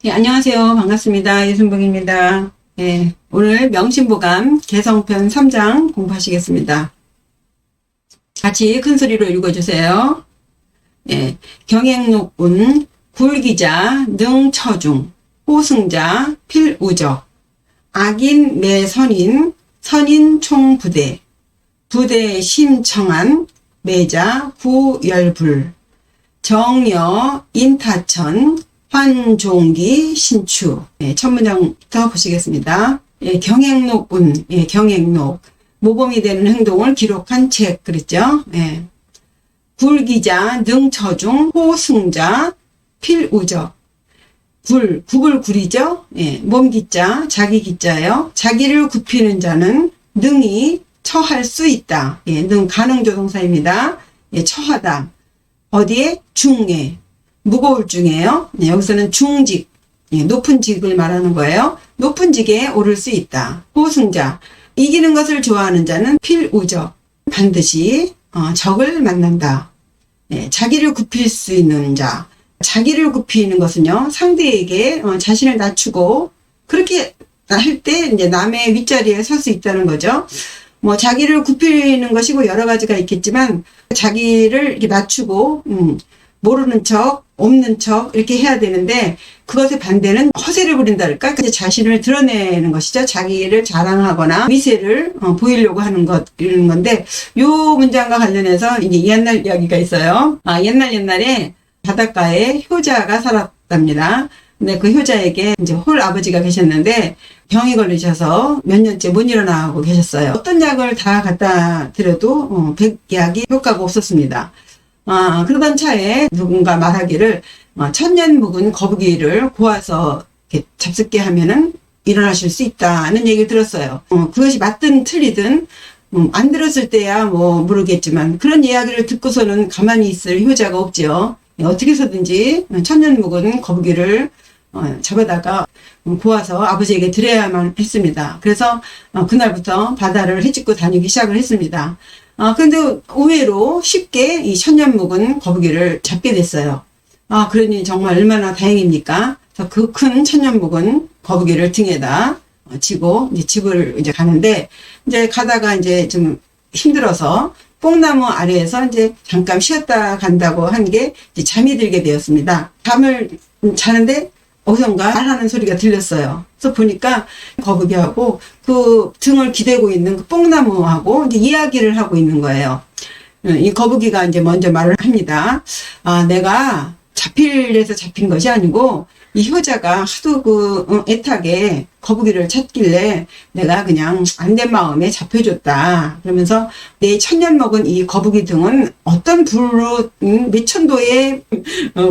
네, 안녕하세요. 반갑습니다. 이순복입니다. 오늘 명심보감 개성편 3장 공부하시겠습니다. 같이 큰 소리로 읽어주세요. 경행록운, 굴기자, 능처중, 호승자, 필우적, 악인 매선인, 선인 총부대, 부대 심청한, 매자 구열불, 정여 인타천, 환종기 신추. 첫 문장부터 보시겠습니다. 경행록운, 경행록. 모범이 되는 행동을 기록한 책, 그랬죠? 굴기자, 능처중, 호승자, 필우적. 굴을 굴이죠? 몸기자, 자기 기자요. 자기를 굽히는 자는 능히 처할 수 있다. 능 가능조동사입니다. 처하다. 어디에? 중에. 무거울 중에요. 여기서는 중직, 높은 직을 말하는 거예요. 높은 직에 오를 수 있다. 호승자, 이기는 것을 좋아하는 자는 필우적, 반드시 적을 만난다. 자기를 굽힐 수 있는 자, 자기를 굽히는 것은요, 상대에게 자신을 낮추고 그렇게 할 때 이제 남의 윗자리에 설 수 있다는 거죠. 자기를 굽히는 것이고 여러 가지가 있겠지만 자기를 이렇게 낮추고 모르는 척, 없는 척 이렇게 해야 되는데 그것의 반대는 허세를 부린달까? 자신을 드러내는 것이죠. 자기를 자랑하거나 위세를 보이려고 하는 것 이런 건데 요 문장과 관련해서 이제 옛날 이야기가 있어요. 옛날에 바닷가에 효자가 살았답니다. 근데 그 효자에게 이제 홀 아버지가 계셨는데 병이 걸리셔서 몇 년째 못 일어나고 계셨어요. 어떤 약을 다 갖다 드려도 백약이 효과가 없었습니다. 그러던 차에 누군가 말하기를 천년 묵은 거북이를 고아서 이렇게 잡숫게 하면은 일어나실 수 있다는 얘기를 들었어요. 그것이 맞든 틀리든 안 들었을 때야 모르겠지만 그런 이야기를 듣고서는 가만히 있을 효자가 없죠. 어떻게 해서든지 천년 묵은 거북이를 잡아다가 고아서 아버지에게 드려야만 했습니다. 그래서 그날부터 바다를 헤집고 다니기 시작을 했습니다. 근데 의외로 쉽게 이 천년 묵은 거북이를 잡게 됐어요. 그러니 정말 얼마나 다행입니까? 그래서 그 큰 천년 묵은 거북이를 등에다 지고 이제 집을 이제 가는데 이제 가다가 이제 좀 힘들어서 뽕나무 아래에서 이제 잠깐 쉬었다 간다고 한 게 이제 잠이 들게 되었습니다. 잠을 자는데 어디선가 말하는 소리가 들렸어요. 그래서 보니까 거북이하고 그 등을 기대고 있는 그 뽕나무하고 이제 이야기를 하고 있는 거예요. 이 거북이가 이제 먼저 말을 합니다. 내가 잡힐래서 잡힌 것이 아니고 이 효자가 하도 애타게 거북이를 찾길래 내가 그냥 안 된 마음에 잡혀줬다. 그러면서 내 천년 먹은 이 거북이 등은 어떤 불로 몇천도의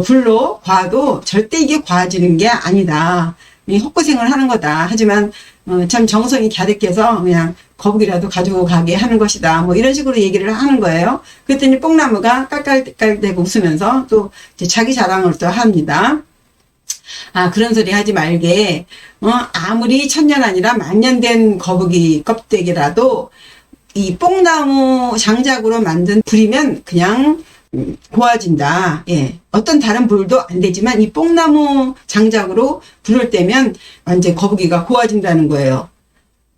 불로 과도 절대 이게 과해지는 게 아니다. 헛고생을 하는 거다. 하지만 참 정성이 갸륵해서 그냥 거북이라도 가지고 가게 하는 것이다. 이런 식으로 얘기를 하는 거예요. 그랬더니 뽕나무가 깔깔깔대고 웃으면서 또 이제 자기 자랑을 또 합니다. 그런 소리 하지 말게. 아무리 천년 아니라 만년 된 거북이 껍데기라도 이 뽕나무 장작으로 만든 불이면 그냥 고와진다. 어떤 다른 불도 안 되지만 이 뽕나무 장작으로 불을 떼면 완전 거북이가 고와진다는 거예요.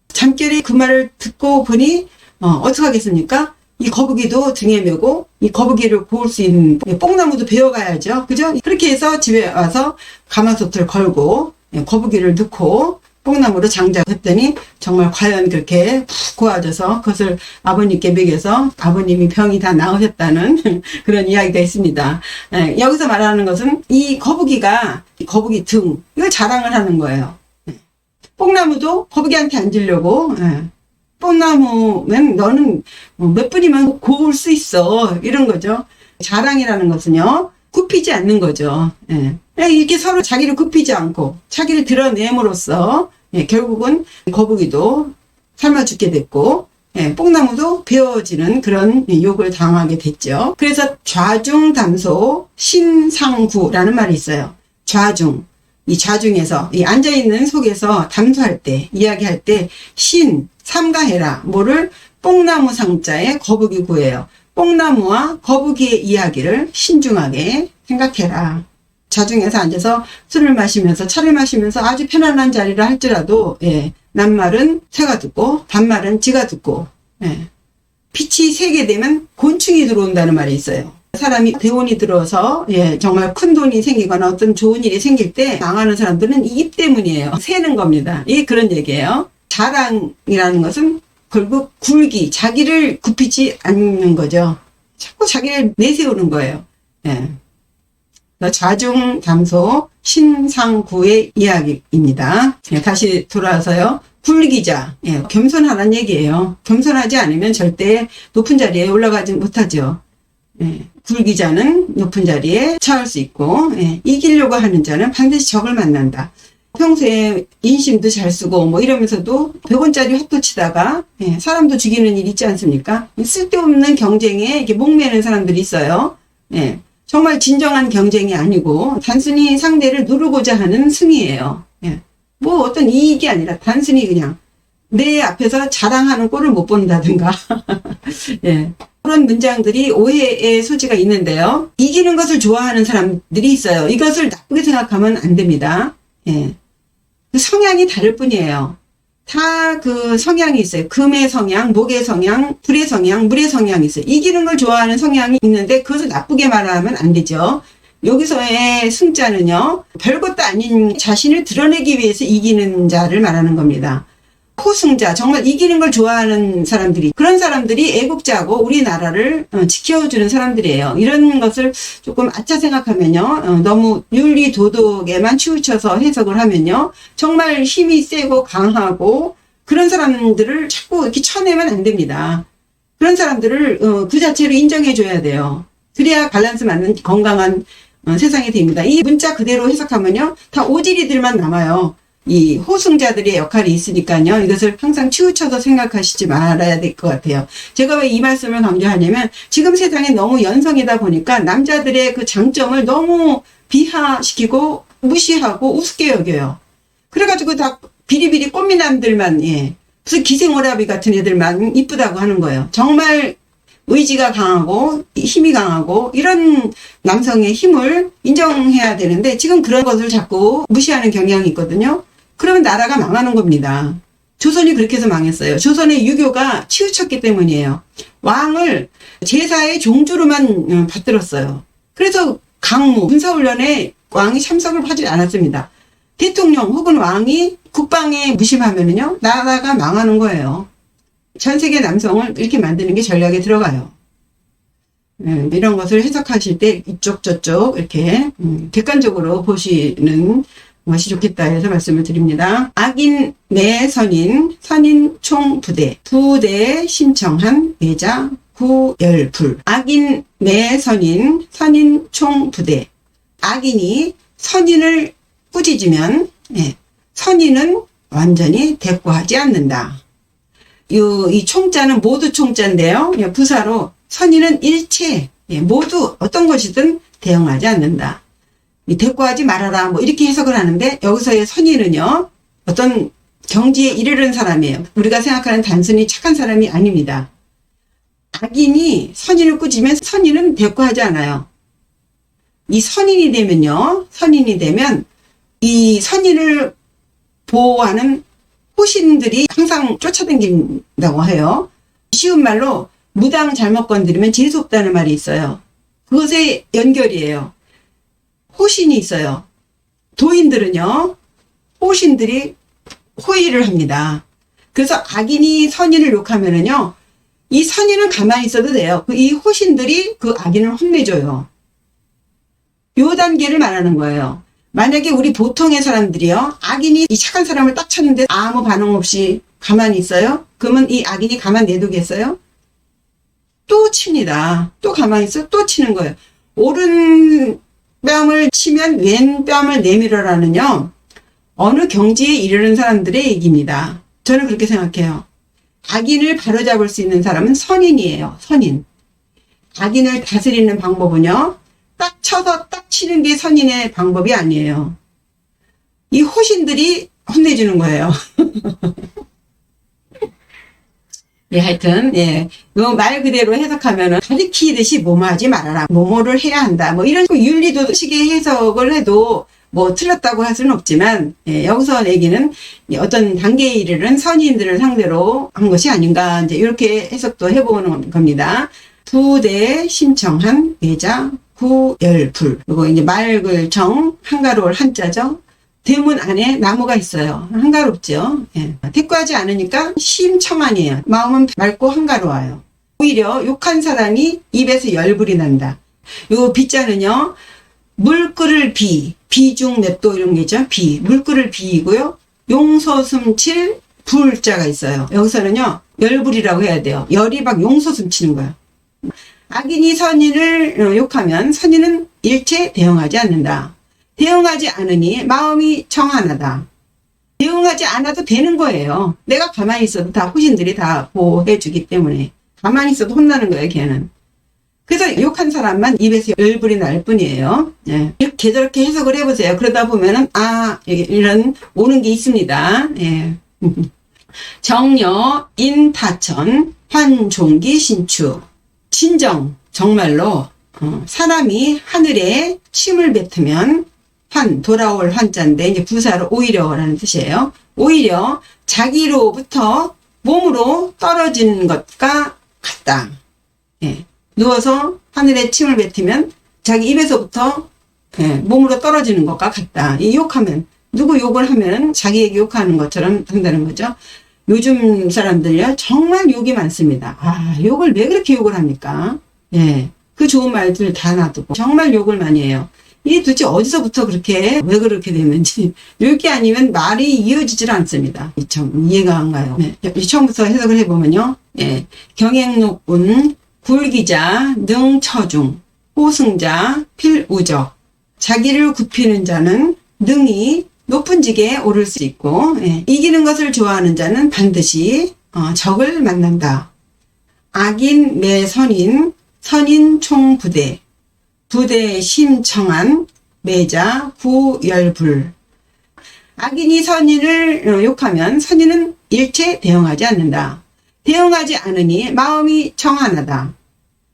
잠결에 그 말을 듣고 보니 어떻게 하겠습니까? 이 거북이도 등에 메고 이 거북이를 구울 수 있는 뽕나무도 베어가야죠. 그죠? 그렇게 해서 집에 와서 가마솥을 걸고 거북이를 넣고 뽕나무로 장작했더니 정말 과연 그렇게 푹 고아져서 그것을 아버님께 먹여서 아버님이 병이 다 나으셨다는 그런 이야기가 있습니다. 여기서 말하는 것은 이 거북이가 거북이 등 이걸 자랑을 하는 거예요. 뽕나무도 거북이한테 앉으려고 뽕나무면 너는 몇 분이면 고울 수 있어. 이런 거죠. 자랑이라는 것은요, 굽히지 않는 거죠. 이렇게 서로 자기를 굽히지 않고 자기를 드러냄으로써 결국은 거북이도 삶아 죽게 됐고 뽕나무도 베어지는 그런 욕을 당하게 됐죠. 그래서 좌중담소 신상구라는 말이 있어요. 좌중. 이 좌중에서 이 앉아있는 속에서 담소할 때 이야기할 때 삼가해라. 뭐를 뽕나무 상자에 거북이 구예요. 뽕나무와 거북이의 이야기를 신중하게 생각해라. 자중해서 앉아서 술을 마시면서 차를 마시면서 아주 편안한 자리를 할지라도 예, 낱말은 새가 듣고 반말은 지가 듣고 예. 빛이 세게 되면 곤충이 들어온다는 말이 있어요. 사람이 대운이 들어서 예, 정말 큰 돈이 생기거나 어떤 좋은 일이 생길 때 망하는 사람들은 이 입 때문이에요. 새는 겁니다. 이 그런 얘기예요. 자랑이라는 것은 결국 굴기, 자기를 굽히지 않는 거죠. 자꾸 자기를 내세우는 거예요. 예. 좌중 담소 신상구의 이야기입니다. 예, 다시 돌아와서요. 굴기자, 예, 겸손하라는 얘기예요. 겸손하지 않으면 절대 높은 자리에 올라가지 못하죠. 예, 굴기자는 높은 자리에 처할 수 있고 예, 이기려고 하는 자는 반드시 적을 만난다. 평소에 인심도 잘 쓰고 뭐 이러면서도 100원짜리 헛도 치다가 예, 사람도 죽이는 일 있지 않습니까? 쓸데없는 경쟁에 이렇게 목매는 사람들이 있어요. 예, 정말 진정한 경쟁이 아니고 단순히 상대를 누르고자 하는 승리예요. 예, 뭐 어떤 이익이 아니라 단순히 그냥 내 앞에서 자랑하는 꼴을 못 본다든가 예, 그런 문장들이 오해의 소지가 있는데요. 이기는 것을 좋아하는 사람들이 있어요. 이것을 나쁘게 생각하면 안 됩니다. 예. 성향이 다를 뿐이에요. 다 그 성향이 있어요. 금의 성향, 목의 성향, 불의 성향, 물의 성향이 있어요. 이기는 걸 좋아하는 성향이 있는데 그것을 나쁘게 말하면 안 되죠. 여기서의 승자는요, 별것도 아닌 자신을 드러내기 위해서 이기는 자를 말하는 겁니다. 호승자, 정말 이기는 걸 좋아하는 사람들이, 그런 사람들이 애국자고 우리나라를 지켜주는 사람들이에요. 이런 것을 조금 아차 생각하면요, 너무 윤리 도덕에만 치우쳐서 해석을 하면요, 정말 힘이 세고 강하고 그런 사람들을 자꾸 이렇게 쳐내면 안 됩니다. 그런 사람들을 그 자체로 인정해줘야 돼요. 그래야 밸런스 맞는 건강한 세상이 됩니다. 이 문자 그대로 해석하면요, 다 오지리들만 남아요. 이 호승자들의 역할이 있으니까요. 이것을 항상 치우쳐서 생각하시지 말아야 될 것 같아요. 제가 왜 이 말씀을 강조하냐면 지금 세상에 너무 연성이다 보니까 남자들의 그 장점을 너무 비하시키고 무시하고 우습게 여겨요. 그래가지고 다 비리비리 꽃미남들만 예, 무슨 기생오라비 같은 애들만 이쁘다고 하는 거예요. 정말 의지가 강하고 힘이 강하고 이런 남성의 힘을 인정해야 되는데 지금 그런 것을 자꾸 무시하는 경향이 있거든요. 그러면 나라가 망하는 겁니다. 조선이 그렇게 해서 망했어요. 조선의 유교가 치우쳤기 때문이에요. 왕을 제사의 종주로만 받들었어요. 그래서 강무, 군사훈련에 왕이 참석을 하지 않았습니다. 대통령 혹은 왕이 국방에 무심하면요, 나라가 망하는 거예요. 전 세계 남성을 이렇게 만드는 게 전략에 들어가요. 이런 것을 해석하실 때 이쪽 저쪽 이렇게 객관적으로 보시는 것이 좋겠다 해서 말씀을 드립니다. 악인 내선인 선인 총부대 부대 신청한 내자 구열불. 악인 내선인 선인 총부대. 악인이 선인을 꾸짖으면 예, 선인은 완전히 대꾸하지 않는다. 이 총자는 모두 총자인데요. 부사로 선인은 일체 모두 어떤 것이든 대응하지 않는다. 대꾸하지 말아라 뭐 이렇게 해석을 하는데 여기서의 선인은요, 어떤 경지에 이르는 사람이에요. 우리가 생각하는 단순히 착한 사람이 아닙니다. 악인이 선인을 꾸짖으면 선인은 대꾸하지 않아요. 이 선인이 되면요, 선인이 되면 이 선인을 보호하는 호신들이 항상 쫓아다닌다고 해요. 쉬운 말로 무당 잘못 건드리면 재수없다는 말이 있어요. 그것의 연결이에요. 호신이 있어요. 도인들은요, 호신들이 호의를 합니다. 그래서 악인이 선인을 욕하면은요, 이 선인은 가만히 있어도 돼요. 이 호신들이 그 악인을 혼내줘요. 요 단계를 말하는 거예요. 만약에 우리 보통의 사람들이요, 악인이 이 착한 사람을 딱 쳤는데 아무 반응 없이 가만히 있어요? 그러면 이 악인이 가만 내두겠어요? 또 칩니다. 또 가만히 있어? 또 치는 거예요. 오른 뺨을 치면 왼 뺨을 내밀어라는요, 어느 경지에 이르는 사람들의 얘기입니다. 저는 그렇게 생각해요. 악인을 바로잡을 수 있는 사람은 선인이에요. 선인. 악인을 다스리는 방법은요, 딱 쳐서 딱 치는 게 선인의 방법이 아니에요. 이 호신들이 혼내주는 거예요. 예, 하여튼, 예. 요 말 그대로 해석하면은, 가리키듯이 뭐뭐 하지 말아라. 뭐뭐를 해야 한다. 뭐 이런 윤리도 식의 해석을 해도 뭐 틀렸다고 할 수는 없지만, 예, 여기서 얘기는 어떤 단계에 이르는 선인들을 상대로 한 것이 아닌가. 이제 이렇게 해석도 해보는 겁니다. 부대 신청한 매자 구열불. 그리고 이제 맑을정, 한가로울 한자죠. 대문 안에 나무가 있어요. 한가롭죠. 예. 대꾸하지 않으니까 심청한이에요. 마음은 맑고 한가로워요. 오히려 욕한 사람이 입에서 열불이 난다. 요 비자는요, 물 끓을 비중 맵도 이런 게죠. 물 끓을 비이고요. 용솟음칠 불자가 있어요. 여기서는요, 열불이라고 해야 돼요. 열이 막 용솟음치는 거예요. 악인이 선인을 욕하면 선인은 일체 대응하지 않는다. 대응하지 않으니 마음이 청안하다. 대응하지 않아도 되는 거예요. 내가 가만히 있어도 다 후신들이 다 보호해주기 때문에. 가만히 있어도 혼나는 거예요, 걔는. 그래서 욕한 사람만 입에서 열불이 날 뿐이에요. 예. 이렇게 저렇게 해석을 해보세요. 그러다 보면은, 이런 오는 게 있습니다. 예. 정여, 인타천, 환종기, 신추. 진정, 정말로, 사람이 하늘에 침을 뱉으면, 돌아올 환자인데, 이제 부사로 오히려라는 뜻이에요. 오히려 자기로부터 몸으로 떨어지는 것과 같다. 예. 누워서 하늘에 침을 뱉으면 자기 입에서부터 몸으로 떨어지는 것과 같다. 이 욕하면, 누구 욕을 하면 자기에게 욕하는 것처럼 한다는 거죠. 요즘 사람들요, 정말 욕이 많습니다. 욕을 왜 그렇게 욕을 합니까? 예. 그 좋은 말들 다 놔두고 정말 욕을 많이 해요. 이게 도대체 어디서부터 그렇게, 왜 그렇게 됐는지. 욕이 아니면 말이 이어지질 않습니다. 참 이해가 안 가요. 네. 처음부터 해석을 해보면요. 예. 경행록운, 굴기자, 능처중, 호승자, 필우적. 자기를 굽히는 자는 능히 높은 직에 오를 수 있고, 예. 이기는 것을 좋아하는 자는 반드시 적을 만난다. 악인 매 선인, 선인 총부대. 부대 심청한 매자 구열불. 악인이 선인을 욕하면 선인은 일체 대응하지 않는다. 대응하지 않으니 마음이 청안하다.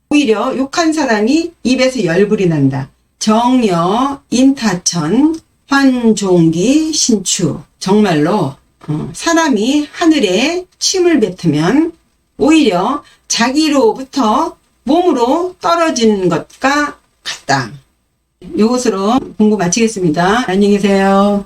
오히려 욕한 사람이 입에서 열불이 난다. 정여, 인타천, 환종기, 신추. 정말로 사람이 하늘에 침을 뱉으면 오히려 자기로부터 몸으로 떨어지는 것과 같다. 이것으로 공부 마치겠습니다. 안녕히 계세요.